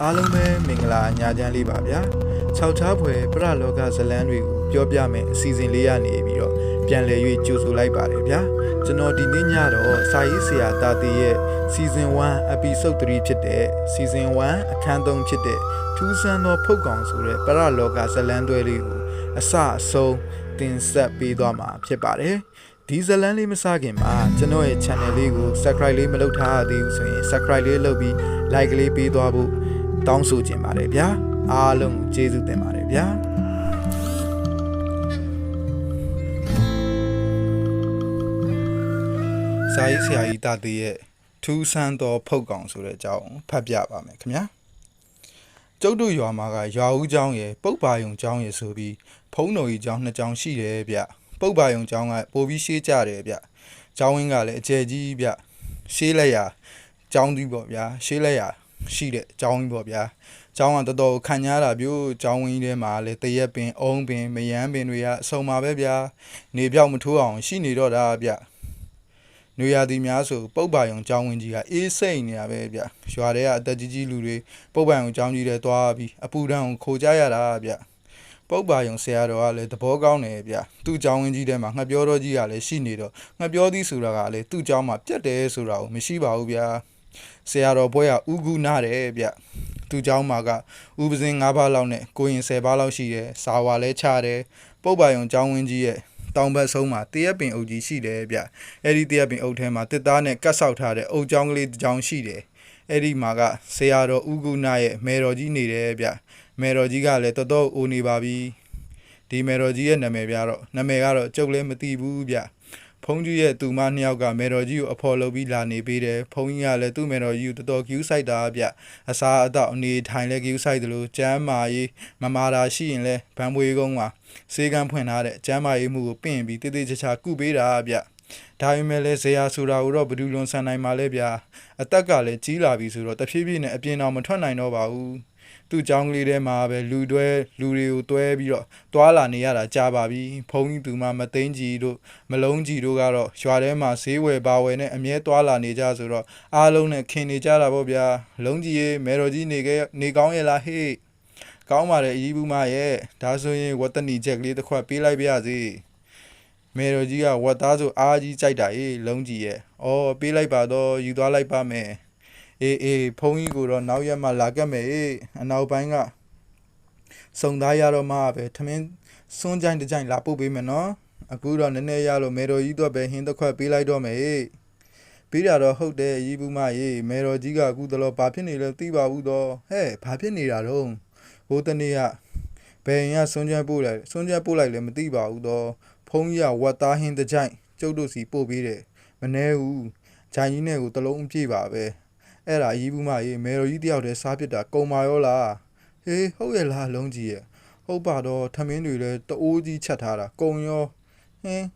အားလုံးပဲမင်္ဂလာညချမ်းလေးပါဗျာ6ချားဖွယ်ပရလောကဇလန်းတွေကိုပြောပြမယ်အစီအစဉ်လေးရနေပြီးတော့ပြန်လည်၍ကြိုဆိုလိုက်ပါတယ်ဗျာကျွန်တော်ဒီနေ့ညတော့စာရေးဆရာတာတီရဲ့ Season 1 Episode 3ဖြစ်တဲ့ Season 1အခန်း3ဖြစ်တဲ့ထူးဆန်းသောဖုတ်ကောင်ဆိုတဲ့ပရလောကဇလန်းတွဲလေးကိုအစအဆုံးတင်ဆက်ပေးသွားမှာဖြစ်ပါတယ်ဒီဇလန်းလေးမစခင်မှာကျွန်တော်ရဲ့ channel လေးကို subscribe လေးမလုပ်ထားသေးဘူးဆိုရင် subscribe လေးလုပ်ပြီး like လေးပေးသွားဖို့တောင်းဆိုချင်ပါတယ်ဗျာအားလုံးကျေးဇူးတင်ပါတယ်ဗျာစာရေးဆရာကြီးတာတီရဲ့ထူးဆန်းသောဖုတ်ကောင်ဆိုတဲ့အကြောင်းဖတ်ပြပါမယ်ခင်ဗျာကျုပ်တို့ရွာမှာကရွာဦးကျောင်းရယ်ပုပ်ပါယုံကျောင်းရယ်ဆိုပြီးဖုံးတော်ကြီးကျောင်းနှစ်ကျောင်းရှိတယ်ဗျပုပ်ပါယုံကျောင်းကပိုပြီးရှေးကြတယ်ဗျကျောင်းဝင်းကလည်းအကျယ်ကြီးဗျရှေးလက်ရကျောင်းကြီးပေါ့ဗျာရှေးလက်ရရှိတဲ့ကျောင်းကြီးပေါ့ဗျာကျောင်းကတော်တော်ခံရတာပြို့ကျောင်းဝင်းကြီးထဲမှာလည်းတရက်ပင်အုံးပင်မယမ်းပင်တွေကအစုံပါပဲဗျာနေပြောက်မထိုးအောင်ရှိနေတော့တာဗျနွေရာသီများဆိုပုပ်ပါယုံကျောင်းဝင်းကြီးကအေးစိမ့်နေတာပဲဗျရွာထဲကအသက်ကြီးလူတွေပုပ်ပါယုံကျောင်းကြီးထဲသွားပြီးအပူဒဏ်ကိုခိုကြရတာဗျပုပ်ပါယုံဆရာတော်ကလည်းသဘောကောင်းတယ်ဗျသူ့ကျောင်းဝင်းကြီးထဲမှာငှက်ပြောတော်ကြီးကလည်းရှိနေတော့ငှက်ပြောသည်ဆိုတာကလည်းသူ့ကျောင်းမှာပြတ်တယ်ဆိုတာကိုမရှိပါဘူးဗျာဆရာတော်ဘွဲကဥကူနာတယ်ဗျသူ့ကျောင်းမှာကဥပစင်း9ပါးလောက်နဲ့ကိုရင်10ပါးလောက်ရှိတယ်စာဝါလဲချတယ်ပုပ်ပါယုံကျောင်းဝင်းကြီးရဲ့တောင်ဘက်ဆုံးမှာတရက်ပင်အုပ်ကြီးရှိတယ်ဗျအဲ့ဒီတရက်ပင်အုပ်ထဲမှာတစ်သားနဲ့ကတ်ဆောက်ထားတဲ့အုပ်ကျောင်းကလေးတစ်ကျောင်းရှိတယ်အဲ့ဒီမှာကဆရာတော်ဥကူနာရဲ့မေတော်ကြီးနေတယ်ဗျမေတော်ကြီးကလည်းတော်တော်အိုနေပါပြီဒီမေတော်ကြီးရဲ့နာမည်ကတော့ကျုပ်လည်းမသိဘူးဗျဖုန်းကြီးရဲ့သူမနှစ်ယောက်ကမေတော်ကြီးကိုအဖော်လုပ်ပြီးလာနေပေးတယ်ဖုန်းကြီးကလည်းသူ့မေတော်ကြီးကိုတော်တော်ကျူးဆိုင်တာဗျအစားအသောက်အနေထိုင်လည်းကျူးဆိုင်တယ်လို့ကျမ်းမာရေးမမာတာရှိရင်လည်းဗန်ပွေကုန်းမှာစေကန်းဖွင့်ထားတဲ့ကျမ်းမာရေးမှုကိုပင့်ပြီးတိတိကျကျကုပေးတာဗျဒါပေမဲ့လည်းဇေယျဆိုတာကိုတော့ဘယ်သူလွန်ဆန်နိုင်မှာလဲဗျအသက်ကလည်းကြီးလာပြီဆိုတော့တဖြည်းဖြည်းနဲ့အပြင်တော်မထွက်နိုင်တော့ပါဘူးသူ့ကျောင်းကလေးထဲမှာပဲလူတွေကိုတွဲပြီးတော့တွာလာနေရတာကြာပါပြီဖုန်းကြီးသူမမသိန်းကြီးတို့မလုံးကြီးတို့ကတော့ရွာထဲမှာဈေးဝယ်ပါဝယ်နဲ့အမြဲတွာလာနေကြဆိုတော့အားလုံးနဲ့ခင်နေကြတာပေါ့ဗျာလုံးကြီးရေမဲတော်ကြီးနေကောင်းရဲ့လားဟေ့ကောင်းပါတယ်အကြီးဘူးမရဲ့ဒါဆိုရင်ဝတ်တနီချက်ကလေးတစ်ခွက်ပေးလိုက်ပါရစေမဲတော်ကြီးကဝတ်သားဆိုအားကြီးကြိုက်တာအေးလုံးကြီးရဲ့အော်ပေးလိုက်ပါတော့ယူသွားလိုက်ပါမယ်အေးဖုန်းကြီးကိုတော့နောက်ရက်မှလာခဲ့မယ်အနောက်ပိုင်းကစုံသားရတော့မှပဲထမင်းစွန်းကြိုင်တကြိုင်လာပို့ပေးမယ်နော်အခုတော့နည်းနည်းရလို့မေတော်ကြီးတော့ပဲဟင်းတစ်ခွက်ပေးလိုက်တော့မယ်ပြီးတာတော့ဟုတ်တယ်ရီဘူးမရေမေတော်ကြီးကအခုတလောဘာဖြစ်နေလဲသိပါဘူးတော့ဟဲ့ဘာဖြစ်နေတာတော့ဟိုတနေ့ကဘယ်ရင်ကစွန်းကြိုင်ပို့လိုက်လည်းမသိပါဘူးတော့ဖုန်းကြီးကဝတ်သားဟင်းတကြိုင်ကျုပ်တို့စီပို့ပေးတယ်မနှဲဘူးဂျိုင်ကြီးနဲ့ကိုတလုံးအပြည့်ပါပဲအဲ့ဒါရီးဘူးမရေမေတော်ကြီးတယောက်တည်းစားပြစ်တာကုံမာရောလားဟေးဟုတ်ရဲ့လားလုံးကြီးရဲ့ဟုတ်ပါတော့ထမင်းတွေလည်းတအိုးကြီးချက်ထားတာကုံရောဟင်း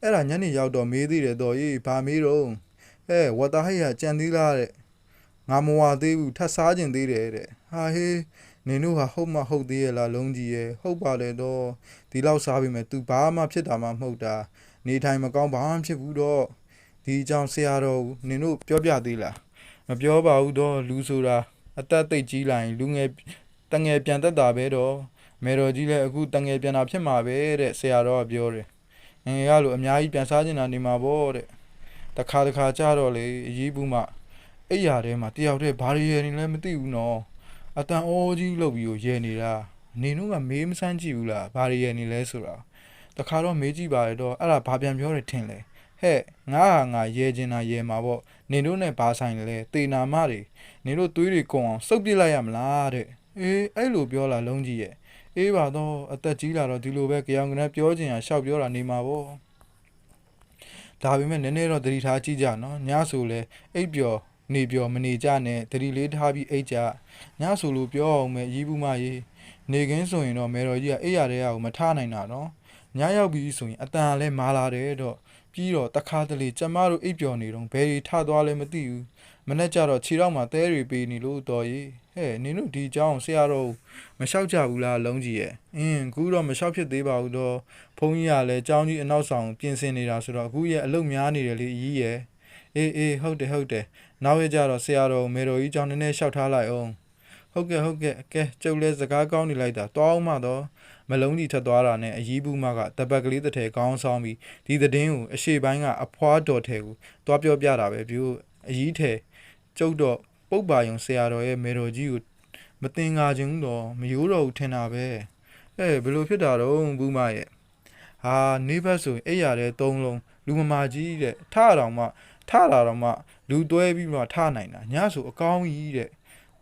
အဲ့ဒါညနေရောက်တော့မေးသေးတယ်တော့ရေးဘာမေးတော့ဝတ်သားဟိရကြံသေးလားတဲ့ငါမဝသေးဘူးထပ်စားကျင်သေးတယ်တဲ့ဟာဟေးနင်တို့ဟာဟုတ်မဟုတ်သေးရဲ့လားလုံးကြီးရဲ့ဟုတ်ပါလေတော့ဒီလောက်စားပြီမဲ့ तू ဘာမှဖြစ်တာမှမဟုတ်တာနေထိုင်မကောင်းဘာမှဖြစ်ဘူးတော့ဒီအကြောင်းဆရာတော်နင်တို့ပြောပြသေးလားမပြောပါဘူးတော့လူဆိုတာအသက်သိပ်ကြီးလာရင်လူငယ်တငယ်ပြန်တက်တာပဲတော့မေတော်ကြီးလည်းအခုတငယ်ပြန်တာဖြစ်မှာပဲတဲ့ဆရာတော်ကပြောတယ်ငယ်ရလို့အများကြီးပြန်စားကျင်တာနေမှာပေါ့တဲ့တခါကြတော့လေအရေးဘူးမှအိယာထဲမှာတယောက်တည်းဘာတွေရနေလဲမသိဘူးနော်အတန်အောကြီးလှုပ်ပြီးရဲနေတာနေတို့ကမေးမစမ်းကြည့်ဘူးလားဘာတွေရနေလဲဆိုတာတခါတော့မေးကြည့်ပါလေတော့အဲ့ဒါဘာပြန်ပြောတယ်ထင်လဲဟဲ့ငါရဲကျင်တာရဲမှာပေါ့နင်တို့နဲ့ဘာဆိုင်လဲတေနာမတွေနင်တို့သွေးတွေကုန်အောင်စုပ်ပစ်လိုက်ရမလားတဲ့အေးအဲ့လိုပြောလာလုံးကြီးရဲ့အေးပါတော့အသက်ကြီးလာတော့ဒီလိုပဲကြောင်ကနန်းပြောချင်ရရှောက်ပြောတာနေမှာပေါ့ဒါပေမဲ့နည်းနည်းတော့သတိထားကြည့်ကြနော်ညဆိုလဲအိပ်ပျော်နေပျော်မနေကြနဲ့သတိလေးထားပြီးအိပ်ကြညဆိုလို့ပြောအောင်မယ်ရီးဘူးမရေနေခင်းဆိုရင်တော့မေတော်ကြီးကအိပ်ရတဲ့ဟာကိုမထားနိုင်တာနော်ညရောက်ပြီးဆိုရင်အတန်လည်းမာလာတယ်တော့ပြီးတော့တခါတလေကျမတို့အိပ်ပျော်နေတော့ဘယ်တွေထသွားလဲမသိဘူးမနေ့ကျတော့ခြေထောက်မှာသဲတွေပေးနေလို့တော်ရေးဟဲ့နင်တို့ဒီအကြောင်းဆရာတော်မလျှောက်ကြဘူးလားလုံးကြီးရဲ့ခုတော့မလျှောက်ဖြစ်သေးပါဘူးတော့ဖုန်းကြီးကလည်းအကြောင်းကြီးအနောက်ဆောင်ပြင်ဆင်နေတာဆိုတော့အခုရဲ့အလုပ်များနေတယ်လေကြီးရဲ့အေးဟုတ်တယ်နောက်ရကြတော့ဆရာတော်မေတော်ကြီးအကြောင်းနည်းနည်းလျှောက်ထားလိုက်အောင် ဟုတ်ကဲ့ကဲကျုပ်လဲစကားကောင်းနေလိုက်တာတွားအောင်မှတော့မလုံးကြီးထက်သွားတာနဲ့အยีဘူးမကတပတ်ကလေးတစ်ထည်ကောင်းဆောင်ပြီးဒီသတင်းကိုအရှိပိုင်းကအဖွားတော်ထဲကိုတွားပြောပြတာပဲပြို့အยีထဲကျုပ်တော့ပုတ်ပါယုံဆရာတော်ရဲ့မေတော်ကြီးကိုမတင်ငါခြင်းတော့မယိုးတော့ဘူးထင်တာပဲဘယ်လိုဖြစ်တာတော့ဘူးမရဲ့ဟာနေဘက်ဆိုအိယာတဲ့သုံးလုံးလူမမာကြီးတဲ့ထတာတော့မှလူတွဲပြီးမှထနိုင်တာညဆိုအကောင်းကြီးတဲ့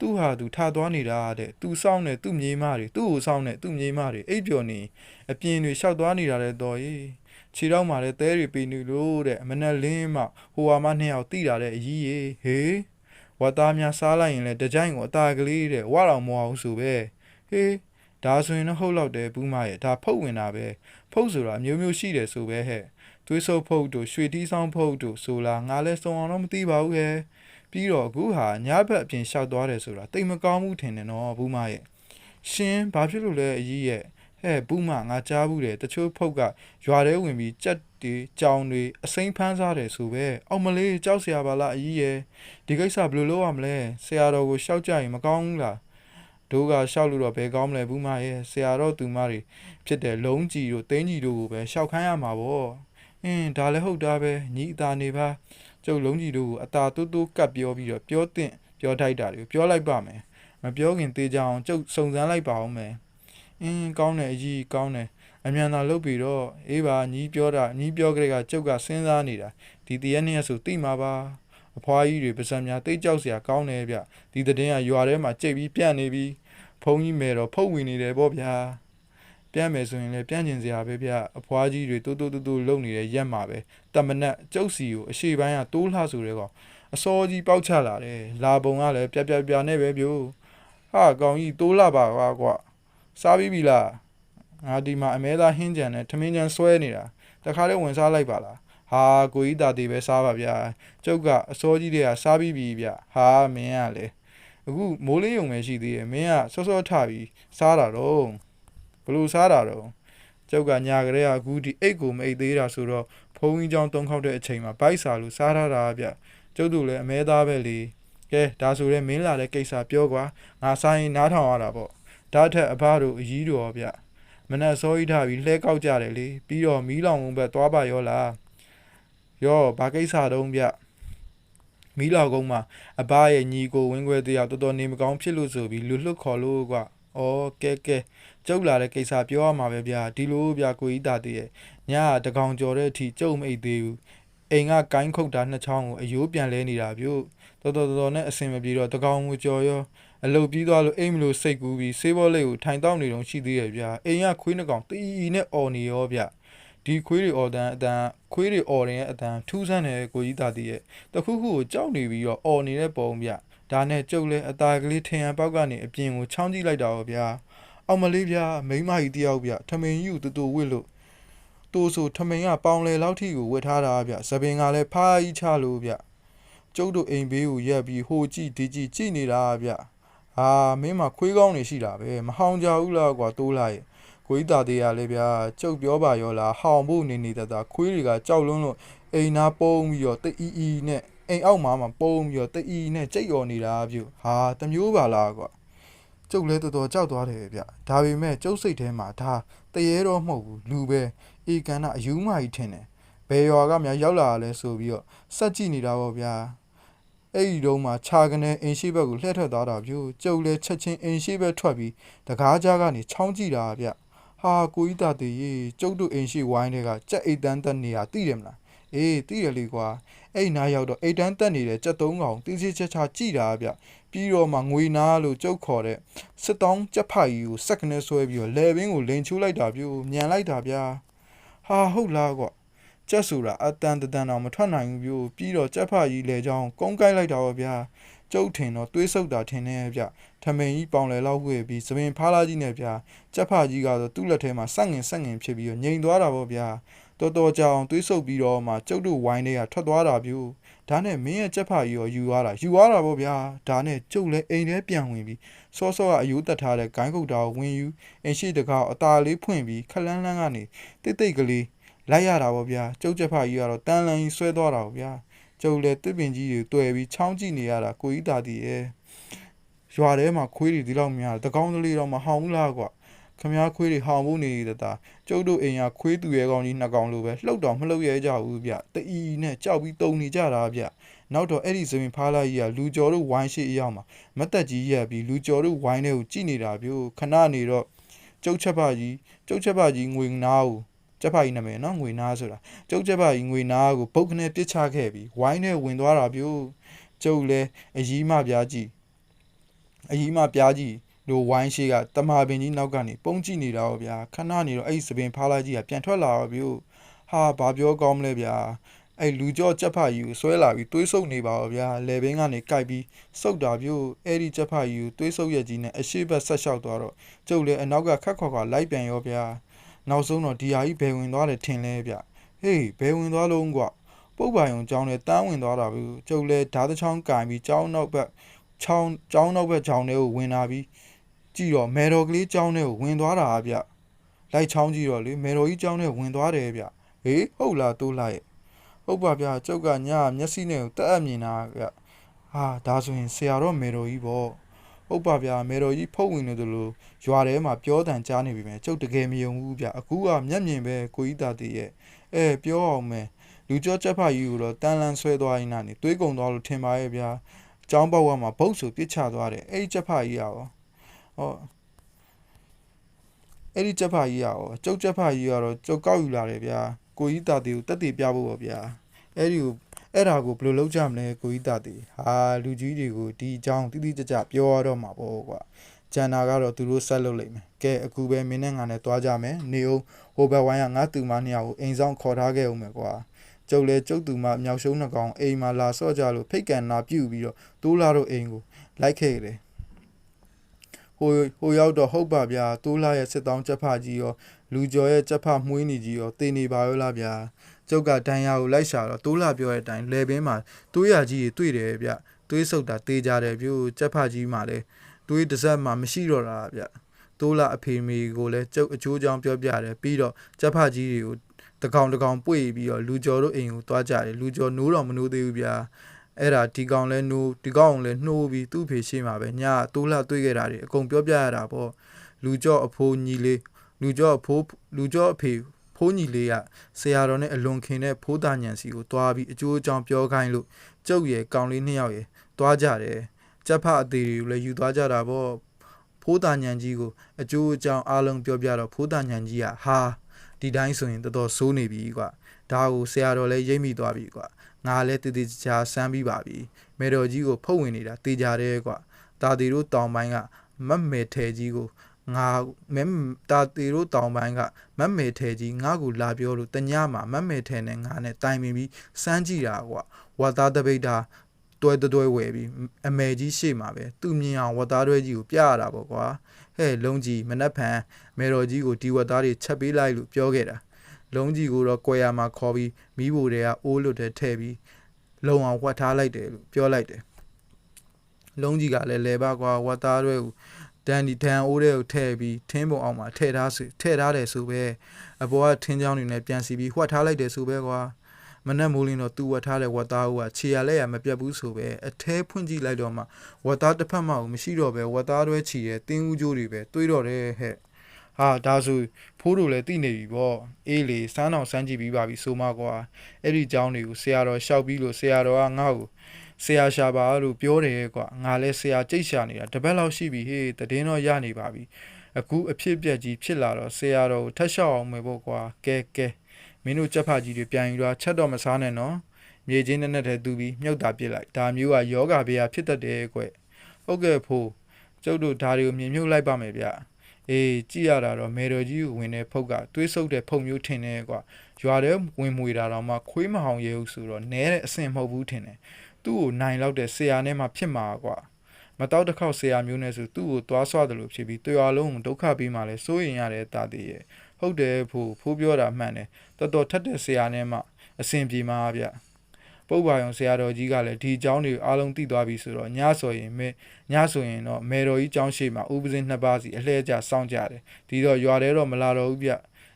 သူ့ဟာသူထသွားနေတာတဲ့သူစောင်းတဲ့သူ့မြေးမတွေသူ့ကိုစောင်းတဲ့သူ့မြေးမတွေအိပ်ပျော်နေအပြင်တွေရှောက်သွားနေတာတဲ့တော်ကြီးခြေတော့မှလည်းသဲတွေပေးနေလို့တဲ့အမနဲ့လင်းမှဟိုဟာမှနှစ်ယောက်တိတာတဲ့အကြီးရေဟေးဝတ်သားများစားလိုက်ရင်လည်းတကြိုင်ကိုအตาကလေးတဲ့ဝါတော်မအောင်ဆိုပဲဟေးဒါဆိုရင်တော့ဟုတ်တော့တယ်ဘူးမရဲ့ဒါဖုတ်ဝင်တာပဲဖုတ်ဆိုတာမျိုးရှိတယ်ဆိုပဲဟဲ့သွေးဆုပ်ဖုတ်တို့ရွှေတီးဆောင်ဖုတ်တို့ဆိုလားငါလဲစုံအောင်တော့မသိပါဘူးဟဲ့ပြီးတော့အခုဟာညဘက်အပြင်လျှောက်သွားတယ်ဆိုတာတိတ်မကောင်းဘူးထင်တယ်နော်ဘူးမရဲ့ရှင်ဘာဖြစ်လို့လဲအကြီးရဲ့ဟဲ့ဘူးမငါကြားဘူးတယ်တချို့ဖုတ်ကရွာထဲဝင်ပြီးကြက်တွေကြောင်တွေအစိမ့်ဖမ်းစားတယ်ဆိုပဲအောက်မလေးကြောက်စရာပါလားအကြီးရဲ့ဒီကိစ္စဘယ်လိုလုပ်ရမလဲဆရာတော်ကိုရှောက်ကြရင်မကောင်းဘူးလားတို့ကရှောက်လို့တော့ဘယ်ကောင်းမလဲဘူးမရဲ့ဆရာတော်သူမတွေဖြစ်တဲ့လုံးကြီးတို့တင်းကြီးတို့ကိုပဲရှောက်ခိုင်းရမှာပေါ့ဒါလည်းဟုတ်တာပဲညီအသားနေပါကျုပ်လုံးကြီးတို့ကိုအသာတိုးတိုးကပ်ပြောပြီးတော့ပြောထိုက်တာတွေကိုပြောလိုက်ပါမယ်မပြောခင်သေးကြအောင်ကျုပ်စုံစမ်းလိုက်ပါအောင်မယ်ကောင်းတယ်အကြီးကောင်းတယ်အမြန်သာလုပ်ပြီးတော့အေးပါညီပြောကြတဲ့ကကျုပ်ကစဉ်းစားနေတာဒီတရက်နေ့ဆိုတိမှာပါအဖွားကြီးတွေပါစံများတိတ်ကြောက်စရာကောင်းတယ်ဗျဒီတဲ့ကရွာထဲမှာကြိတ်ပြီးပြန့်နေပြီးဖုံးကြီးမယ်တော့ဖုတ်ဝင်နေတယ်ပေါ့ဗျာပြန့်မယ်ဆိုရင်လည်းပြန့်ကျင်စရာပဲဗျအဖွားကြီးတွေတိုးလုံနေတဲ့ရက်မှာပဲတမနက်ကျုပ်စီကိုအရှိပိုင်းကတိုးလှဆိုတဲ့ကောင်အစောကြီးပေါက်ချလာတယ်လာပုံကလည်းပြနဲ့ပဲပြို့ဟာကောင်ကြီးတိုးလှပါကွာစားပြီးပြီလားငါဒီမှာအမဲသားဟင်းကြံနဲ့ထမင်းကြံဆွဲနေတာတခါလေးဝင်စားလိုက်ပါလားဟာကိုကြီးတာတီပဲစားပါဗျာကျုပ်ကအစောကြီးတွေကစားပြီးပြီဗျဟာမင်းကလေအခုမိုးလင်းရုံပဲရှိသေးတယ်မင်းကစောထပြီးစားတာတော့ဘလို့စားတာတော့ကျုပ်ကညာကလေးကအခုဒီအိတ်ကိုမအိတ်သေးတာဆိုတော့ဖုံးကြီးချောင်းတုံးခောက်တဲ့အချိန်မှာဘိုက်စာလို့စားရတာဗျကျုပ်တို့လည်းအမဲသားပဲလေကဲဒါဆိုရင်မင်းလာတဲ့ကိစ္စပြောကွာငါစားရင်နားထောင်ရတာပေါ့ဒါထက်အဘတို့အကြီးတော်ဗျမနဲ့စောကြီးထားပြီးလှဲကောက်ကြတယ်လေပြီးတော့မီးလောင်ဝန်းဘက်သွားပါရောလားရောဘာကိစ္စတုံးဗျမီးလောင်ကုန်းမှာအဘရဲ့ညီကိုဝင်းခွဲတရားတော်တော်နေမကောင်းဖြစ်လို့ဆိုပြီးလူလွတ်ခေါ်လို့ကွာကဲကျုပ်လာတဲ့ကိစ္စပြောရမှာပဲဗျာဒီလိုဗျာကိုကြီးတာတည်းရဲ့ညတကောင်ကြော်တဲ့အထိကျုပ်မအိတ်သေးဘူးအိမ်ကကိုင်းခုတ်တာနှစ်ချောင်းကိုအယိုးပြန်လဲနေတာပြို့တော်နဲ့အစင်မပြေတော့တကောင်ကိုကြော်ရောအလုတ်ပြီးသွားလို့အိမ်မလို့စိတ်ကူးပြီးဆေးဘောလေးကိုထိုင်တောက်နေတော့ရှိသေးရဲ့ဗျာအိမ်ကခွေးနှကောင်တီးနဲ့អော်နေရောဗျဒီခွေးတွေអော်တဲ့အတန်ခွေးတွေអော်တဲ့အတန်ထူးဆန်းတယ်ကိုကြီးတာတည်းရဲ့တခုခုကိုကြောက်နေပြီးတော့អော်နေတဲ့ပုံဗျဒါနဲ့ကျုပ်လဲအตาကလေးထင်ရန်ပေါက်ကနေအပြင်ကိုချောင်းကြည့်လိုက်တာရောဗျာအောင်မလေးဗျာမိန်းမကြီးတယောက်ဗျထမင်းကြီးကိုတူဝစ်လို့တိုးဆိုထမင်းကပေါင်လေလောက်ထိကိုဝစ်ထားတာဗျသပင်ကလည်းဖားကြီးချလို့ဗျကျုပ်တို့အိမ်ဘေးကိုရက်ပြီးဟိုကြည့်ဒီကြည့်ကြည့်နေတာဗျဟာမင်းမခွေးကောင်းနေရှိတာပဲမဟောင်ကြဘူးလားကွာတိုးလိုက်ကိုကြီးတာသေးရလေဗျာကျုပ်ပြောပါရောလားဟောင်ဖို့နေတခွေးတွေကကြောက်လွန်းလို့အိမ်နာပုံးပြီးတော့တအီနဲ့အိမ်အောက်မှာပုံးပြီးတော့တအီနဲ့ကြိတ်ော်နေတာဗျဟာတမျိုးပါလားကွာကျုပ်လဲတော်ကြောက်သွားတယ်ဗျဒါပေမဲ့ကျုပ်စိတ်ထဲမှာဒါတရေတော့မဟုတ်ဘူးလူပဲအေကန်နာအယူမကြီးထင်တယ်ဘယ်ရွာကများရောက်လာလဲဆိုပြီးတော့စက်ကြည့်နေတာပေါ့ဗျာအဲ့ဒီတော့မှခြာကနေအင်ရှိဘက်ကိုလှည့်ထွက်သွားတာဗျကျုပ်လဲချက်ချင်းအင်ရှိဘက်ထွက်ပြီးတကားကြားကနေချောင်းကြည့်တာဗျဟာကိုကြီးတာတည်းရေကျုပ်တို့အင်ရှိဝိုင်းတွေကကြက်အိတ်တန်းတက်နေတာသိတယ်မလားအေးသိတယ်လေကွာအဲ့နားရောက်တော့အိတ်တန်းတက်နေတဲ့ကြက်သုံးကောင်တီးစီချက်ချကြည့်တာဗျပြီးတော့မှငွေနာလို့ကျုပ်ခေါ်တဲ့စစ်တောင်းကြက်ဖာကြီးကိုစက်ကနေဆွဲပြီးတော့လဲဘင်းကိုလင်ချိုးလိုက်တာဗျမြန်လိုက်တာဗျာဟာဟုတ်လားကွာကြက်ဆိုတာအတန်တော့မထွက်နိုင်ဘူးဗျပြီးတော့ကြက်ဖာကြီးလဲချောင်းကုန်းကိုက်လိုက်တာဗျာကျုပ်ထင်တော့တွေးဆုပ်တာထင်နေဗျထမင်းကြီးပေါင်လဲလောက်ဝေးပြီးသပင်ဖားလာကြီးနဲ့ဗျာကြက်ဖာကြီးကတော့သူ့လက်ထဲမှာစက်ငင်ဖြစ်ပြီးတော့ငိန်သွားတာပေါ့ဗျာတော်ကြောင်တွေးဆုပ်ပြီးတော့မှကျုပ်တို့ဝိုင်းတွေကထွက်သွားတာဗျဒါနဲ့မင်းရဲ့ကြက်ဖာကြီးရောယူသွားတာပေါ့ဗျာဒါနဲ့ကျုပ်လဲအိမ်ထဲပြန်ဝင်ပြီးစောကအယိုးတက်ထားတဲ့ဂိုင်းကုတ်တာကိုဝင်ယူအင်ရှိတကောက်အตาလေးဖွင့်ပြီးခလန်းကနေတိတ်ကလေးလိုက်ရတာပေါ့ဗျာကျုပ်ကြက်ဖာကြီးကတော့တန်းလန်းကြီးဆွဲသွားတာပေါ့ဗျာကျုပ်လဲတစ်ပင်ကြီးတွေတွေ့ပြီးချောင်းကြည့်နေရတာကိုကြီးတာတည်ရဲ့ ရွာထဲမှာခွေးတွေဒီလောက်များတကောင်းတလေးတော့မဟောင်းဘူးလားကွာခမားခွေးတွေဟောင်းဖို့နေတာကျုပ်တို့အိမ်ကခွေးသူရဲကောင်းကြီးနှစ်ကောင်လိုပဲလှုပ်တော့မလှုပ်ရဲကြဘူးဗျတအီနဲ့ကြောက်ပြီးတုံနေကြတာဗျနောက်တော့အဲ့ဒီစပင်ဖားလိုက်ကြီးကလူကျော်တို့ဝိုင်းရှိအရောက်မှာမတ်တက်ကြီးရက်ပြီးလူကျော်တို့ဝိုင်းထဲကိုကြည့်နေတာဗျခဏနေတော့ကျုပ်ချက်ပါကြီးငွေနားကိုချက်ပါကြီးနာမည်နော်ငွေနားဆိုတာကျုပ်ချက်ပါကြီးငွေနားကိုပုတ်ခနဲ့ပစ်ချခဲ့ပြီးဝိုင်းထဲဝင်သွားတာဗျကျုပ်လဲအကြီးမပြားကြီးတို့ဝိုင်းရှိကတမာပင်ကြီးနောက်ကနေပုံကြည့်နေတာဗျာခဏနေတော့အဲ့ဒီစပင်ဖားလိုက်ကြီးကပြန်ထွက်လာဗျဟာဘာပြောကောင်းမလဲဗျာအဲ့လူကြော့ချက်ဖာကြီးကိုဆွဲလာပြီးသွေးဆုပ်နေပါဗျာလေဘင်းကနေကိုက်ပြီးဆုပ်တာအဲ့ဒီချက်ဖာကြီးကိုသွေးဆုပ်ရက်ကြီးနဲ့အရှိဘက်ဆက်လျှောက်သွားတော့ကျုပ်လည်းအနောက်ကခက်ခွာခွာလိုက်ပြန်ရောဗျာနောက်ဆုံးတော့ဒီဟာကြီးဘယ်ဝင်သွားတယ်ထင်လဲဗျဟေးဘယ်ဝင်သွားလုံးကွာပုတ်ပါယုံကျောင်းနဲ့တန်းဝင်သွားတာဗျကျုပ်လည်းဓာတ်ချောင်းကင်ပြီးကျောင်းနောက်ဘက်ချောင်းထဲကိုဝင်လာပြီးကြည့်တော့မေတော်ကလေးကျောင်းထဲကိုဝင်သွားတာဗျလိုက်ချောင်းကြည့်တော့လေမေတော်ကြီးကျောင်းထဲဝင်သွားတယ်ဗျဟေးဟုတ်လားတိုးလိုက်ဟုတ်ပါဗျကျုပ်ကညမျက်စိနဲ့တက်အပ်မြင်တာဗျဟာဒါဆိုရင်ဆရာတော်မေတော်ကြီးပေါ့ဟုတ်ပါဗျမေတော်ကြီးဖုတ်ဝင်နေတယ်လို့ရွာထဲမှာပြောတန်ကြားနေပြီမယ်ကျုပ်တကယ်မယုံဘူးဗျအခုကမျက်မြင်ပဲကိုကြီးသားတည်းရဲ့ပြောအောင်မယ်လူကျော်ချက်ဖာကြီးကိုတော့တန်လန်းဆွဲသွားရင်နာနေတွေးကုန်သွားလို့ထင်ပါရဲ့ဗျာကျောင်းပေါက်မှာဘုတ်ဆိုပြစ်ချသွားတယ်အဲ့ဒီချက်ဖာကြီးရောအဲ့ဒီချက်ဖာကြီးရောကျုပ်ချက်ဖာကြီးကတော့ကျုပ်ကောက်ယူလာတယ်ဗျာကိုကြီးသားတီကိုတက်တည်ပြဖို့ပါဗျာအဲ့ဒါကိုဘယ်လိုလုပ်ကြမလဲကိုကြီးသားတီဟာလူကြီးတွေကိုဒီအကြောင်းတိတိကျကျပြောရတော့မှာပေါ့ကွာကျန်တာကတော့သူတို့ဆက်လုပ်လိမ့်မယ်ကဲအခုပဲမင်းနဲ့ငါနဲ့တွားကြမယ်နေအောင်ဟိုဘက်ဝိုင်းကငါတူမနှစ်ယောက်ကိုအိမ်ဆောင်ခေါ်ထားခဲ့အောင်မယ်ကွာကျုပ်လည်းကျုပ်တူမမြောက်ရှုံးနှကောင်အိမ်မှာလာဆော့ကြလို့ဖိတ်ကန်နာပြုတ်ပြီးတော့တိုးလာတော့အိမ်ကိုလိုက်ခဲ့တယ်ဟိုရောက်တော့ဟုတ်ပါဗျာတိုးလာရဲ့စစ်တောင်းချက်ဖကြီးရောလူကျော်ရဲ့ချက်ဖမှုေးနေကြီးရောတေနေပါရောလားဗျာကျုပ်ကတန်ရာကိုလိုက်ရှာတော့တိုးလာပြောတဲ့အတိုင်းလေပင်မှာတွေးရကြီးတွေ့တယ်ဗျတွေးဆုပ်တာတေးကြတယ်ပြို့ချက်ဖကြီးမှာလဲတွေးတစ်စက်မှမရှိတော့တာဗျတိုးလာအဖေမေကိုလည်းကျုပ်အချိုးချောင်းပြောပြတယ်ပြီးတော့ချက်ဖကြီးတွေကိုတကောင်ပွေပြီးတော့လူကျော်တို့အိမ်ကိုတွားကြတယ်လူကျော်နိုးတော့မနိုးသေးဘူးဗျာအဲ့ဒါဒီကောင်လဲနိုးဒီကောင်လဲနှိုးပြီးသူ့ဖေရှိမှာပဲညတိုးလာတွေ့ခဲ့တာတွေအကုန်ပြောပြရတာပေါ့လူကျော်အဖိုးညီလေးလူကျော်အဖေဖိုးညီလေးကဆရာတော်နဲ့အလွန်ခင်တဲ့ဖိုးသားညံစီကိုတွားပြီးအကျိုးအကြောင်းပြောခိုင်းလို့ကျုပ်ရဲ့ကောင်လေးနှစ်ယောက်ရဲ့တွားကြတယ်ချက်ဖအသေးတွေကိုလည်းယူသွားကြတာပေါ့ဖိုးသားညံကြီးကိုအကျိုးအကြောင်းအားလုံးပြောပြတော့ဖိုးသားညံကြီးကဟာဒီတိုင်းဆိုရင်တော်တော်စိုးနေပြီကွာဒါကိုဆရာတော်လည်းရိပ်မိသွားပြီကွာငါလည်းတည်တည်ချာစမ်းပြီးပါပြီမေတော်ကြီးကိုဖုတ်ဝင်နေတာတေးကြတယ်ကွာတာတီတို့တောင်ပိုင်းကမတ်မေထဲကြီးကိုတာတီတို့တောင်ပိုင်းကမတ်မေထဲကြီးငါ့ကိုလာပြောလို့တညမှာမတ်မေထဲနဲ့ငါနဲ့တိုင်ပင်ပြီးစမ်းကြည့်တာကွာဝါသားတပိတ်တာတွဲဝယ်ပြီးအမေကြီးရှေ့မှာပဲသူ့မြင်အောင်ဝတ်သားတွဲကြီးကိုပြရတာပေါ့ကွာဟဲ့လုံးကြီးမနှက်ဖန်မေတော်ကြီးကိုဒီဝတ်သားတွေချက်ပေးလိုက်လို့ပြောခဲ့တာလုံးကြီးကိုတော့ကွယ်ရမှာခေါ်ပြီးမိဖို့တွေကအိုးလွတ်တဲ့ထဲပြီးလုံအောင်ဝတ်ထားလိုက်တယ်လို့ပြောလိုက်တယ်လုံးကြီးကလည်းလဲပါကွာဝတ်သားတွဲကိုဒန်အိုးတွေကိုထည့်ပြီးထင်းပုံအောင်မှာထည့်ထားတယ်ဆိုပဲအပေါ်ကထင်းချောင်းတွေနဲ့ပြန်စီပြီးဝတ်ထားလိုက်တယ်ဆိုပဲကွာမနဲ့မိုးလင်းတော့သူ့ဝတ်ထားတဲ့ဝတ်သားကခြေရလက်ရမပြတ်ဘူးဆိုပဲအထဲဖွင့်ကြည့်လိုက်တော့မှဝတ်သားတစ်ဖက်မှမရှိတော့ပဲဝတ်သားတွဲချီရဲ့တင်းဦးကျိုးတွေပဲတွေးတော့တယ်ဟဲ့ဟာဒါဆိုဖိုးတို့လည်းသိနေပြီပေါ့အေးလေစမ်းအောင်စမ်းကြည့်ပြီးပါပြီဆိုမှကွာအဲ့ဒီเจ้าတွေကိုဆရာတော်ရှောက်ပြီးလို့ဆရာတော်ကငါ့ကိုဆရာရှာပါလို့ပြောတယ်ကွာငါလည်းဆရာကြိတ်ရှာနေတာတပတ်လောက်ရှိပြီဟေးတည်င်းတော့ရနေပါပြီအခုအဖြစ်ပြက်ကြီးဖြစ်လာတော့ဆရာတော်ကိုထက်လျှောက်အောင်မယ်ပေါ့ကွာကဲမင်းတို့ချက်ဖာကြီးတွေပြန်ယူတော့ချက်တော့မစားနဲ့နော်မြေချင်းနဲ့တူပြီးမြုပ်တာပြစ်လိုက်ဒါမျိုးကယောဂဘေးဖြစ်တတ်တယ်ကွဟုတ်ကဲ့ဖိုးကျုပ်တို့ဓာတွေကိုမြင်မြုပ်လိုက်ပါမယ်ဗျအေးကြည့်ရတာတော့မေတော်ကြီးကိုဝင်တဲ့ဖုတ်ကတွေးဆုပ်တဲ့ဖုတ်မျိုးထင်တယ်ကွာရွာထဲဝင်မွေတာတော့မှခွေးမဟောင်ရဲဘူးဆိုတော့နဲတဲ့အဆင်မဟုတ်ဘူးထင်တယ်သူ့ကိုနိုင်လောက်တဲ့ဆရာနဲ့မှဖြစ်မှာကွာမတော့တစ်ခေါက်ဆရာမျိုးနဲ့ဆိုသူ့ကိုသွားဆွတယ်လို့ဖြစ်ပြီးတွေ့ရလုံးဒုက္ခပေးမှလဲစိုးရင်ရတဲ့တာတည်းရဲ့ဟုတ်တယ်ဖိုးပြောတာမှန်တယ်တော်ထက်တဲ့ဆရာနဲ့မှအဆင်ပြေမှာဗျပုပ်ပါယုံဆရာတော်ကြီးကလည်းဒီအကြောင်းတွေအားလုံးသိသွားပြီဆိုတော့ညဆိုရင်တော့မေတော်ကြီးကျောင်းရှိမှာဥပဇင်းနှစ်ပါးစီအလှည့်ကျစောင့်ကြတယ်ဒီတော့ရွာထဲတော့မလာတော့ဘူးဗျ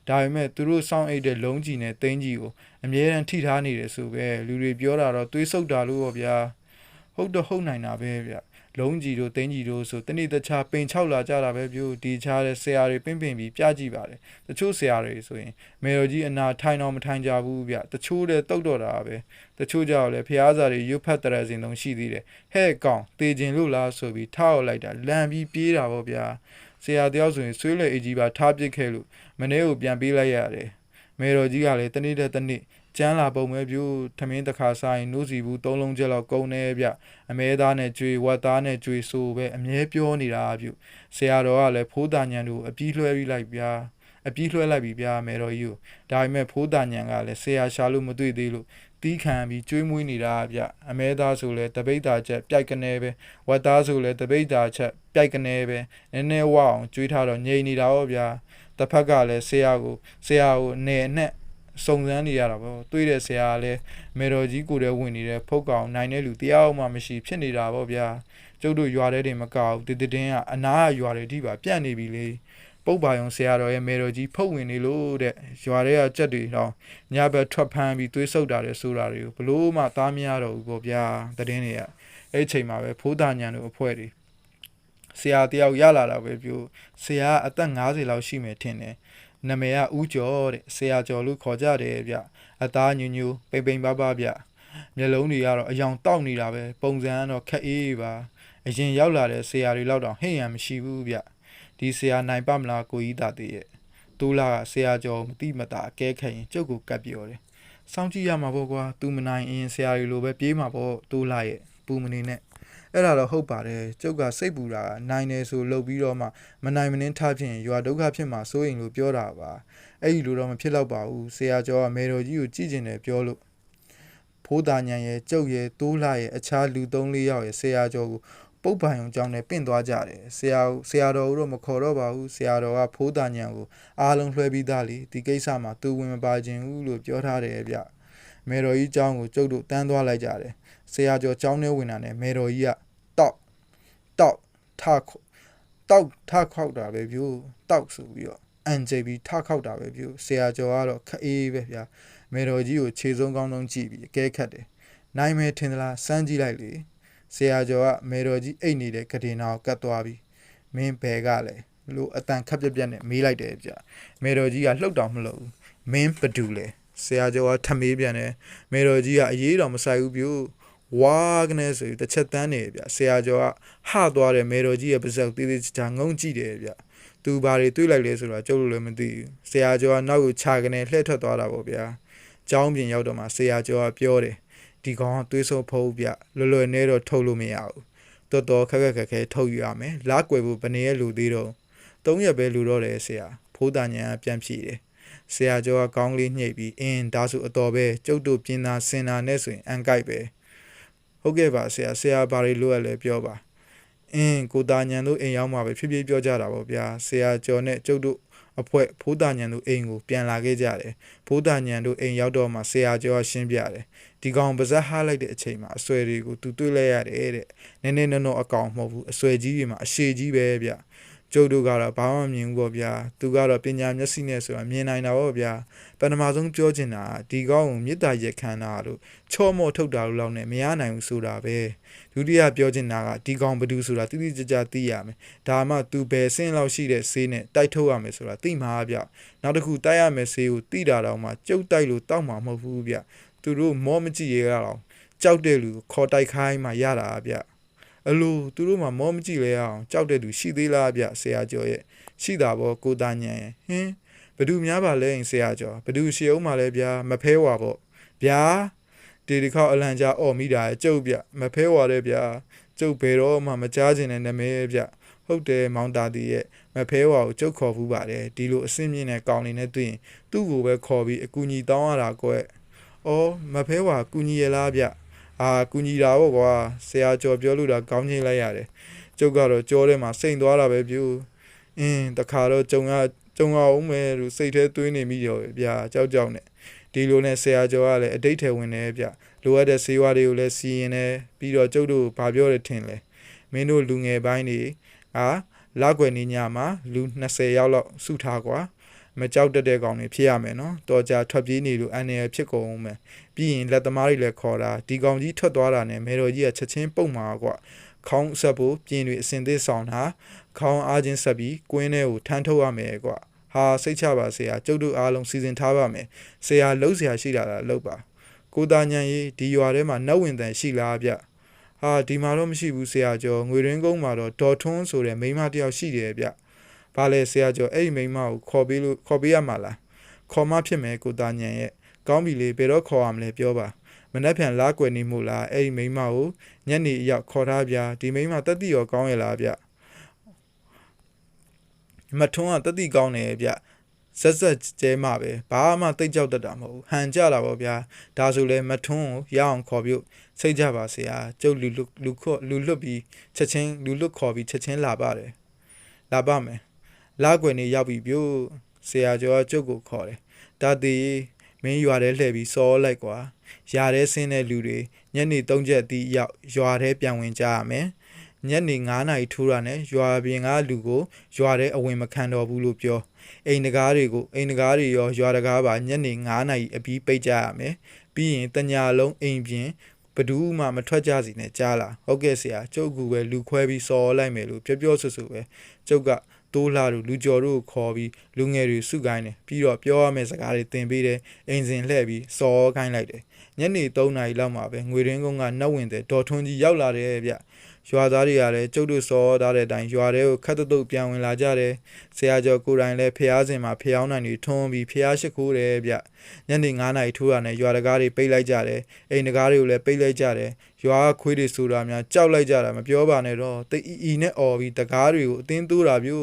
ဒါပေမဲ့သူတို့စောင့်အိတ်တဲ့လုံးကြီးနဲ့တင်းကြီးကိုအမြဲတမ်းထိထားနေတယ်ဆိုပဲလူတွေပြောတာတော့တွေးဆုပ်တာလို့ပေါ့ဗျာဟုတ်တော့ဟုတ်နိုင်တာပဲဗျ လုံးကြီးတို့တင်းကြီးတို့ဆိုတနေ့တခြားပင်6လာကြတာပဲပြိုဒီချားတဲ့ဆရာတွေပင်ပြီးပြကြည့်ပါတယ်တချို့ဆရာတွေဆိုရင်မေတော်ကြီးအနာထိုင်တော့မထိုင်ကြဘူးဗျတချို့တဲ့တုတ်တော့တာပဲတချို့ကြောက်လေဖျားစာတွေရွတ်ဖတ်တရစင်တုံးရှိသေးတယ်ဟဲ့ကောင်တေကျင်လို့လားဆိုပြီးထားအောင်လိုက်တာလန်ပြီးပြေးတာပေါ့ဗျာဆရာတယောက်ဆိုရင်ဆွေးလေအကြီးပါထားပစ်ခဲ့လို့မနေ့ကိုပြန်ပေးလိုက်ရတယ်မေတော်ကြီးကလည်းတနေ့တနေ့ကျန်းလာပုံပဲပြိုထမင်းတစ်ခါစားရင်နိုးစီဘူး3လုံးချက်လောက်ကုန်နေဗျအမဲသားနဲ့ကြွေဝတ်သားနဲ့ကြွေဆိုပဲအမြဲပြောနေတာပြိုဆရာတော်ကလည်းဖိုးတာညံတို့အပြီးလွှဲပြီးလိုက်ဗျာအပြီးလွှဲလိုက်ပြီဗျာမေတော်ကြီးကိုဒါပေမဲ့ဖိုးတာညံကလည်းဆရာရှာလို့မတွေ့သေးလို့တီးခံပြီးကျွေးမွေးနေတာဗျအမဲသားဆိုလဲတပိတ်တာချက်ပြိုက်ကနေပဲဝတ်သားဆိုလဲတပိတ်တာချက်ပြိုက်ကနေပဲနည်းနည်းဝအောင်ကျွေးထားတော့ငြိမ်နေတာဟောဗျာတစ်ဖက်ကလည်းဆရာကိုနေနဲ့စုံစမ်းနေရတာပေါ့တွေးတဲ့ဆရာကလည်းမေတော်ကြီးကိုယ်တည်းဝင်နေတဲ့ဖုတ်ကောင်နိုင်တဲ့လူတရားမှမရှိဖြစ်နေတာပေါ့ဗျာကျုပ်တို့ရွာထဲတွေမကောက်တင်းကအနားရွာတွေအထိပါပြန့်နေပြီလေပုတ်ပါယုံဆရာတော်ရဲ့မေတော်ကြီးဖုတ်ဝင်နေလို့တဲ့ရွာတွေကကြက်တွေတော့ညဘက်ထွက်ဖမ်းပြီးသွေးဆုပ်တာတဲ့ဆိုတာတွေကိုဘလို့မှသားမရတော့ဘူးပေါ့ဗျာတင်းတွေကအဲ့အချိန်မှာပဲဖိုးတာညံတို့အဖွဲ့တွေဆရာတယောက်ရလာတာပဲပြိုဆရာအသက်50လောက်ရှိမယ်ထင်တယ်နာမည်ကဦးကျော်တဲ့ဆရာကျော်လို့ခေါ်ကြတယ်ဗျအသားညူညူပိန်ပါဗျမျက်လုံးတွေကတော့အယောင်တောက်နေတာပဲပုံစံကတော့ခက်အေးပါအရင်ရောက်လာတဲ့ဆရာတွေလောက်တော့ဟိတ်ရန်မရှိဘူးဗျဒီဆရာနိုင်ပါမလားကိုကြီးသားတည်းရဲ့တိုးလာကဆရာကျော်မတိမတာအကဲခတ်ရင်ကျုပ်ကိုကပ်ပြောတယ်စောင့်ကြည့်ရမှာပေါ့ကွာသူမနိုင်ရင်ဆရာတွေလိုပဲပြေးမှာပေါ့တိုးလာရဲ့ပူမနေနဲ့အဲ့ဒါတော့ဟုတ်ပါတယ်ကျုပ်ကစိတ်ပူတာနိုင်နေဆိုလှုပ်ပြီးတော့မှမနိုင်မနှင်းထားဖြင့်ရွာဒုက္ခဖြစ်မှာစိုးရင်လို့ပြောတာပါအဲ့ဒီလိုတော့မဖြစ်တော့ပါဘူးဆရာကျော်ကမေတော်ကြီးကိုကြည့်ကျင်တယ်ပြောလို့ဖိုးတာညံရဲ့ကျုပ်ရဲ့တိုးလာရဲ့အခြားလူ3-4ယောက်ရဲ့ဆရာကျော်ကိုပုတ်ပိုင်အောင်ကြောင်းနဲ့ပင့်သွားကြတယ်ဆရာတော်တို့မခေါ်တော့ပါဘူးဆရာတော်ကဖိုးတာညံကိုအားလုံးလွှဲပြီးသားလေဒီကိစ္စမှာသူဝင်မပါခြင်းဘူးလို့ပြောထားတယ်ဗျမေတော်ကြီးကျောင်းကိုကျုပ်တို့တန်းသွားလိုက်ကြတယ်ဆရာကျော်ကျောင်းထဲဝင်တာနဲ့မေတော်ကြီးကတောက်ထခောက်တာပဲပြိုတောက်ဆိုပြီးတော့အန်ဂျီဘီထခောက်တာပဲပြိုဆရာကျော်ကတော့ခအေးပဲဗျာမေတော်ကြီးကိုခြေဆုံးကောင်းဆုံးကြည့်ပြီးအကဲခတ်တယ်နိုင်မယ်ထင်သလားစမ်းကြည့်လိုက်လေဆရာကျော်ကမေတော်ကြီးအိတ်နေတဲ့ကတင်နာကိုကတ်သွားပြီးမင်းဘယ်ကလဲလို့အတန်ခက်ပြက်နဲ့မေးလိုက်တယ်ဗျာမေတော်ကြီးကလှုပ်တောင်မလှုပ်ဘူးမင်းဘဒူလဲဆရာကျော်ကထမေးပြန်တယ်မေတော်ကြီးကအရေးတော်မဆိုင်ဘူးပြိုဝါကနေဆိုတစ်ချက်တန်းနေဗျဆရာကျော်ကဟသွားတယ်မေတော်ကြီးရဲ့ပါဇက်သေးသေးချာငုံကြည့်တယ်ဗျသူဘာတွေတွေးလိုက်လဲဆိုတာကျုပ်တို့လည်းမသိဘူးဆရာကျော်ကနောက်ကိုခြာကနေလှည့်ထွက်သွားတာပေါ့ဗျာကျောင်းပြင်ရောက်တော့မှဆရာကျော်ကပြောတယ်ဒီကောင်ကသွေးဆုံဖုံးဗျလွယ်နေတော့ထုတ်လို့မရဘူးတော်ခက်ခဲထုတ်ယူရမယ်လားကွယ်ဖို့ဘယ်နေရလူသေးတော့3ရက်ပဲလူတော့တယ်ဆရာဖိုးတာညံကပြန်ဖြေတယ်ဆရာကျော်ကကောင်းလေးညှိပြီးဒါဆိုအတော်ပဲကျုပ်တို့ပြင်သာစင်တာနဲ့ဆိုရင်အန်ကိုက်ပဲဟုတ်ကဲ့ပါဆရာဘာတွေလိုရလဲပြောပါကိုတာညံတို့အိမ်ရောက်မှပဲဖြည်းဖြည်းပြောကြတာပေါ့ဗျာဆရာကျော်နဲ့ကျုပ်တို့အဖွဲ့ဖိုးတာညံတို့အိမ်ကိုပြန်လာခဲ့ကြတယ်ဖိုးတာညံတို့အိမ်ရောက်တော့မှဆရာကျော်ကရှင်းပြတယ်ဒီကောင်ပါဇက်ဟားလိုက်တဲ့အချိန်မှာအဆွဲတွေကိုသူတွေ့လိုက်ရတယ်တဲ့နည်းနည်းနော်အကောင်မဟုတ်ဘူးအဆွဲကြီးတွေမှာအရှည်ကြီးပဲဗျကျုပ်တို့ကတော့ဘာမှမမြင်ဘူးပေါ့ဗျာသူကတော့ပညာမျက်စိနဲ့ဆိုတာမြင်နိုင်တာပေါ့ဗျာပထမဆုံးပြောချင်တာဒီကောင်ကိုမေတ္တာရက်ခံတာလို့ချော့မော့ထုတ်တာလို့လောက်နဲ့မရနိုင်ဘူးဆိုတာပဲဒုတိယပြောချင်တာကဒီကောင်ဘယ်သူဆိုတာတိတိကျကျသိရမယ်ဒါမှသူဘယ်ဆင်းလောက်ရှိတဲ့ဆေးနဲ့တိုက်ထုတ်ရမယ်ဆိုတာသိမှာဗျနောက်တစ်ခုတိုက်ရမယ်ဆေးကိုသိတာတော့မှကျုပ်တိုက်လို့တောက်မှာမဟုတ်ဘူးဗျသူတို့မောမကြည့်ရတော့ကြောက်တဲ့လူခေါ်တိုက်ခိုင်းမှရတာဗျအလိုသူတို့မှမောမကြည့်လဲအောင်ကြောက်တဲ့သူရှိသေးလားဗျဆရာကျော်ရဲ့ရှိတာပေါ့ကိုတာညံရဲ့ဘယ်သူများပါလဲဆရာကျော်ဘယ်သူရှိအောင်မှလဲဗျာမဖဲဝါပေါ့ဗျာဒီခေါက်အလံကြားအော်မိတာကျုပ်ဗျမဖဲဝါတဲ့ဗျာကျုပ်ဘယ်တော့မှမကြားခြင်းနဲ့နာမည်ဗျဟုတ်တယ်မောင်တာတီရဲ့မဖဲဝါကိုကျုပ်ခေါ်ဖူးပါတယ်ဒီလိုအစင်းမြင့်တဲ့ကောင်လေးနဲ့တွေ့ရင်သူ့ကိုပဲခေါ်ပြီးအကူညီတောင်းရတာကွအော်မဖဲဝါကူညီရလားဗျကူညီတာပေါ့ကွာဆရာကျော်ပြောလို့တာကောင်းချင်းလိုက်ရတယ်ကျုပ်ကတော့ကြောထဲမှာစိန်သွားတာပဲပြူတခါတော့ကြုံအောင်မယ်လို့စိတ်ထဲသွင်းနေမိရောဗျာကြောက်နဲ့ဒီလိုနဲ့ဆရာကျော်ကလည်းအတိတ်ထဲဝင်တယ်ဗျလိုအပ်တဲ့ဆေးဝါးတွေကိုလည်းစီရင်တယ်ပြီးတော့ကျုပ်တို့ဘာပြောတယ်ထင်လဲမင်းတို့လူငယ်ပိုင်းတွေလောက်ွယ်နေညမှာလူ20ယောက်လောက်စုထားကွာမကြောက်တတ်တဲ့ကောင်တွေဖြစ်ရမယ်နော်တော်ကြထွက်ပြေးနေလို့အန်ရဖြစ်ကုန်မယ်ပြီးရင်လက်သမားတွေလည်းခေါ်တာဒီကောင်ကြီးထွက်သွားတာနဲ့မေတော်ကြီးကချက်ချင်းပုတ်မှာကွာ ခေါင်းဆက်ဖို့ပြင်တွေအစင်သစ်ဆောင်တာခေါင်းအားချင်းဆက်ပြီးကွင်းထဲကိုထမ်းထုတ်ရမယ်ကွာဟာစိတ်ချပါဆရာကျုပ်တို့အားလုံးစီစဉ်ထားပါမယ်ဆရာလှုပ်ဆရာရှိလာတာလှုပ်ပါကိုသားညံရေးဒီရွာထဲမှာနှုတ်ဝင်တန်ရှိလားဗျဟာဒီမှာတော့မရှိဘူးဆရာကျော်ငွေရင်းကုန်းမှာတော့ဒေါ်ထွန်းဆိုတဲ့မိန်းမတစ်ယောက်ရှိတယ်ဗျဘာလဲဆရာကျော်အဲ့ဒီမိန်းမကိုခေါ်ပေးရမှာလားခေါ်မဖြစ်မယ်ကိုသားညံရဲ့ကောင်းပြီလေဘယ်တော့ခေါ်ရမလဲပြောပါမနှက်ဖြန်လားကွယ်နေမို့လားအဲ့ဒီမိန်းမကိုညနေအရောက်ခေါ်ထားဗျာဒီမိန်းမတက်တိရောကောင်းရဲ့လားဗျမထွန်းကတက်တိကောင်းတယ်ဗျဆက်ကျဲမှာပဲဘာမှတိတ်ကြောက်တတ်တာမဟုတ်ဟန်ကြလာပေါ့ဗျာဒါဆိုလဲမထွန်းကိုရအောင်ခေါ်ပြုတ်စိတ်ကြပါဆရာကျုပ်လူလွတ်ပြီးချက်ချင်းလူလွတ်ခေါ်ပြီးချက်ချင်းလာပါတယ်လာပါမယ်လာကွယ်နေရောက်ပြီပြုတ်ဆရာကျော်ကကျုပ်ကိုခေါ်တယ်ဒါတည်မင်းရွာထဲလှည့်ပြီးစောလိုက်ကွာရာထဲဆင်းတဲ့လူတွေညနေ3ချက်အသီးရောက်ရွာထဲပြန်ဝင်ကြရမယ်ညနေ9နာရီထိုးတာနဲ့ရွာပြင်ကလူကိုရွာထဲအဝင်မခံတော့ဘူးလို့ပြောအိမ်တကားတွေရောရွာတကားပါညနေ9နာရီအပြီးပိတ်ကြရမယ်ပြီးရင်တညာလုံးအိမ်ပြင်ဘဒူးမှမထွက်ကြစီနဲ့ကြားလာဟုတ်ကဲ့ဆရာကျုပ်ကပဲလူခွဲပြီးစော်လိုက်မယ်လို့ပြောဆူပဲကျုပ်ကတိုးလာတို့လူကျော်တို့ကိုခေါ်ပြီးလူငယ်တွေစုကိုင်းတယ်ပြီးတော့ပြောရမယ့်စကားတွေသင်ပေးတယ်အိမ်စဉ်လှည့်ပြီးစော်ခိုင်းလိုက်တယ်ညနေ3နာရီလောက်မှာပဲငွေရင်းကုန်းကနှုတ်ဝင်တဲ့ဒေါ်ထွန်းကြီးရောက်လာတယ်ဗျရွာသားတွေကလည်းကျုပ်တို့စော်ထားတဲ့အတိုင်းရွာထဲကိုခတ်တုတ်ပြန်ဝင်လာကြတယ်ဆရာကျော်ကိုယ်တိုင်လည်းဖျားစင်မှာဖျောင်းနိုင်တွေထွန်းပြီးဖျားရှိခိုးတယ်ဗျညနေ9နာရီထိုးရနဲ့ရွာတကားတွေပိတ်လိုက်ကြတယ်အိမ်တကားတွေကိုလည်းပိတ်လိုက်ကြတယ်ရွာခွေးတွေဆိုတာများကြောက်လိုက်ကြတာမပြောပါနဲ့တော့တိအီနဲ့អော်ပြီးတကားတွေကိုအတင်းတိုးတာပြုတ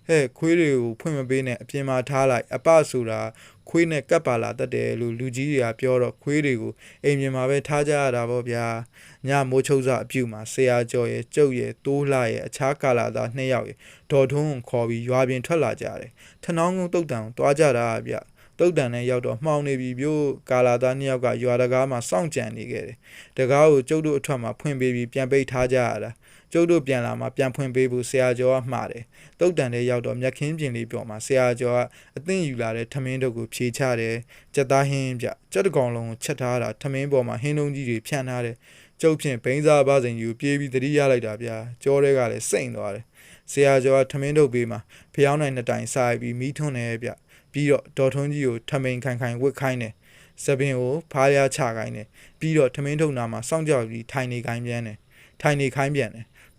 ်ဟဲ့ခွေးတွေကိုဖွင့်မပေးနဲ့အပြင်မှာထားလိုက်အပဆိုတာခွေးနဲ့ကပ်ပါလာတတ်တယ်လို့လူကြီးတွေကပြောတော့ခွေးတွေကိုအိမ်ပြင်မှာပဲထားကြရတာပေါ့ဗျာညမိုးချုပ်စအပြုတ်မှာဆရာကျော်ရဲ့ကျုပ်ရဲ့တိုးလှရဲ့အခြားကာလာသား2ယောက်ရဲ့ဒေါ်ထွန်းကိုခေါ်ပြီးရွာပြင်ထွက်လာကြတယ်ထနောင်းကုန်းတုတ်တန်ကိုတွားကြတာဗျတုတ်တန်နဲ့ရောက်တော့မှောင်နေပြီပြို့ကာလာသား2ယောက်ကရွာတကားမှာစောင့်ကြံနေခဲ့တယ်တကားကိုကျုပ်တို့အထွက်မှာဖွင့်ပေးပြီးပြန်ပိတ်ထားကြရတာကျုပ်တို့ပြန်လာမှပြန်ဖွင့်ပေးဖို့ဆရာကျော်ကမှားတယ်တုတ်တန်တဲ့ရောက်တော့မြက်ခင်းပြင်လေးပြောမှာဆရာကျော်ကအသင့်ယူလာတဲ့ထမင်းတို့ကိုဖြေချတယ်ကြက်သားဟင်းပြကြက်တကောင်လုံးကိုချက်ထားတာထမင်းပေါ်မှာဟင်းလုံးကြီးတွေဖြန့်ထားတယ်ကျုပ်ဖြင့်ဘိန်းစားပါစဉ်ကြီးကိုပြေးပြီးသတိရလိုက်တာဗျာကြောတွေကလည်းစိမ့်သွားတယ်ဆရာကျော်ကထမင်းတို့ပေးမှာဖျောင်းနိုင်2တိုင်စားပြီးမီးထွန်းတယ်ဗျပြီးတော့ဒေါ်ထွန်းကြီးကိုထမိန်ခိုင်ဝစ်ခိုင်းတယ်စပင်ကိုဖားရချခိုင်းတယ်ပြီးတော့ထမင်းထုတ်နာမှာစောင့်ကြောက်ပြီးထိုင်နေခိုင်းပြန်တယ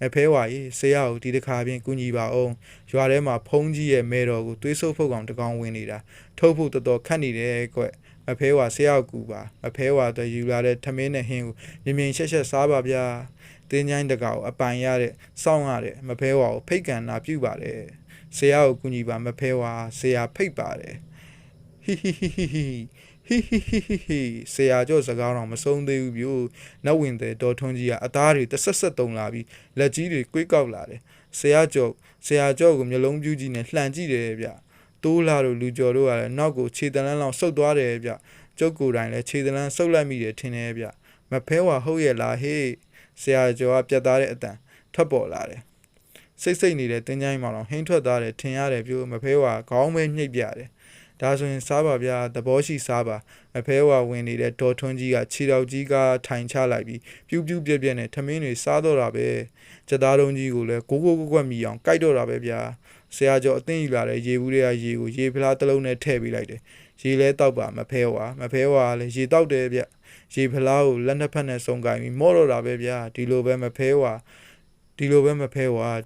်မဖဲဝါကြီးဆရာကိုဒီတစ်ခါပြင်ကူညီပါအောင်ရွာထဲမှာဖုံးကြီးရဲ့မဲတော်ကိုသွေးဆုပ်ဖုတ်ကောင်တကောင်ဝင်နေတာထုတ်ဖို့တော်ခတ်နေတယ်ကွမဖဲဝါဆရာကိုကူပါမဖဲဝါတော့ယူလာတဲ့ထမင်းနဲ့ဟင်းကိုမြင်ရှက်စားပါဗျာတင်းချိုင်းတကောင်အပိုင်ရတဲ့စောင့်ရတဲ့မဖဲဝါကိုဖိတ်ကန်နာပြုပါတယ်ဆရာကိုကူညီပါမဖဲဝါဆရာဖိတ်ပါတယ်ဟီဆရာကျော်စကားတော့မဆုံးသေးဘူးပြို့နောက်ဝင်တဲ့ဒေါ်ထွန်းကြီးကအသားတွေတဆက်တုံလာပြီးလက်ကြီးတွေကွေးကောက်လာတယ်ဆရာကျော်ကိုမျက်လုံးပြူးကြီးနဲ့လှန်ကြည့်တယ်ဗျတိုးလာတို့လူကျော်တို့ကလည်းနောက်ကိုခြေတလန်းလောက်ဆုတ်သွားတယ်ဗျကျုပ်ကိုယ်တိုင်လည်းခြေတလန်းဆုတ်လိုက်မိတယ်ထင်တယ်ဗျမဖဲဝါဟုတ်ရဲ့လားဟေးဆရာကျော်ကပြတ်သားတဲ့အတန်ထွက်ပေါ်လာတယ်စိတ်နေတဲ့တင်းချိုင်းမှာတော့ဟင်းထွက်သားတယ်ထင်ရတယ်ပြို့မဖဲဝါခေါင်းပဲညှိပ်ပြတယ်ဒါဆိုရင်စားပါဗျာသဘောရှိစားပါမဖဲဝါဝင်နေတဲ့ဒေါ်ထွန်းကြီးကခြေတော်ကြီးကထိုင်ချလိုက်ပြီးပြူးပြက်နဲ့ထမင်းတွေစားတော့တာပဲကြက်သားတုံးကြီးကိုလည်းကိုကွက်မိအောင်ကြိုက်တော့တာပဲဗျာဆရာကျော်အသိယူလာတဲ့ရေဘူးတွေကရေကိုရေဖလားတစ်လုံးနဲ့ထည့်ပေးလိုက်တယ်ရေလဲတောက်ပါမဖဲဝါလည်းရေတောက်တယ်ဗျရေဖလားကိုလက်နှစ်ဖက်နဲ့စုံကိုင်းပြီးမော့တော့တာပဲဗျာဒီလိုပဲမဖဲဝါ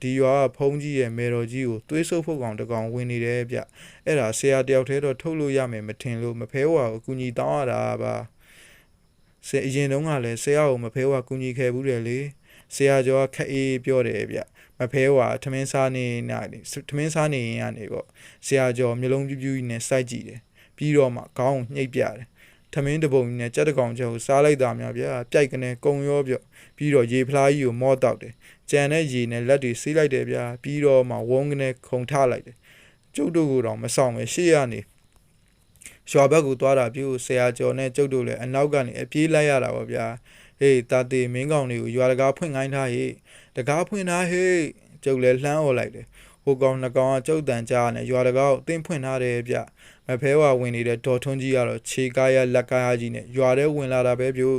ဒီရွာဖုံးကြီးရဲ့မေတော်ကြီးကိုသွေးဆုပ်ဖို့ကောင်တကောင်ဝင်နေတယ်ဗျအဲ့ဒါဆရာတယောက်တည်းတော့ထုတ်လို့ရမယ်မထင်လို့မဖဲဝါကိုကူညီတောင်းရတာပါအရင်တုန်းကလည်းဆရာကိုမဖဲဝါကူညီခဲ့ဘူးတယ်လေဆရာကျော်ကခက်အေးပြောတယ်ဗျမဖဲဝါထမင်းစားနေရင်ကနေပေါ့ဆရာကျော်မျိုးလုံးပြူးကြီးနဲ့စိုက်ကြည့်တယ်ပြီးတော့မှခေါင်းညှိပ်ပြတယ်ထမင်းတပုံကြီးနဲ့ကြက်တကောင်ကျော်ကိုစားလိုက်တာများဗျပြိုက်ကနေကုံရောပြော့ပြီးတော့ရေဖလားကြီးကိုမော့တောက်တယ်ကြံတဲ့ရေနဲ့လက်တွေဆေးလိုက်တယ်ဗျာပြီးတော့မှဝုန်းကနေခုံထလိုက်တယ်ကျုပ်တို့ကတော့မဆောင်ပဲရှေ့ရနေရွာဘက်ကိုသွားတာပြို့ဆရာကျော်နဲ့ကျုပ်တို့လည်းအနောက်ကနေအပြေးလိုက်ရတာပေါ့ဗျာဟေးတာတေမင်းကောင်တွေကိုရွာတကားဖွင့်ခိုင်းထားဟေးတကားဖွင့်ထားဟေးကျုပ်လည်းလှမ်းអော်လိုက်တယ်ဟိုကောင်နှစ်ကောင်ကကျုပ်တန်ကြားနဲ့ရွာတကားကိုအသင်းဖွင့်ထားတယ်ဗျမဖဲဝါဝင်နေတဲ့ဒေါ်ထွန်းကြီးကတော့ခြေကားရလက်ကားကြီးနဲ့ရွာထဲဝင်လာတာပဲပြို့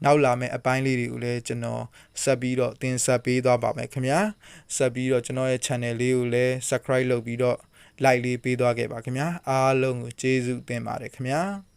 နောက်လာမယ့်အပိုင်းလေးတွေကိုလည်းကျွန်တော်ဆက်ပြီးတော့တင်ဆက်ပေးသွားပါမယ်ခင်ဗျာဆက်ပြီးတော့ကျွန်တော်ရဲ့ channel လေးကိုလည်း subscribe လုပ်ပြီးတော့ like လေးပေးသွားခဲ့ပါခင်ဗျာအားလုံးကိုကျေးဇူးတင်ပါတယ်ခင်ဗျာ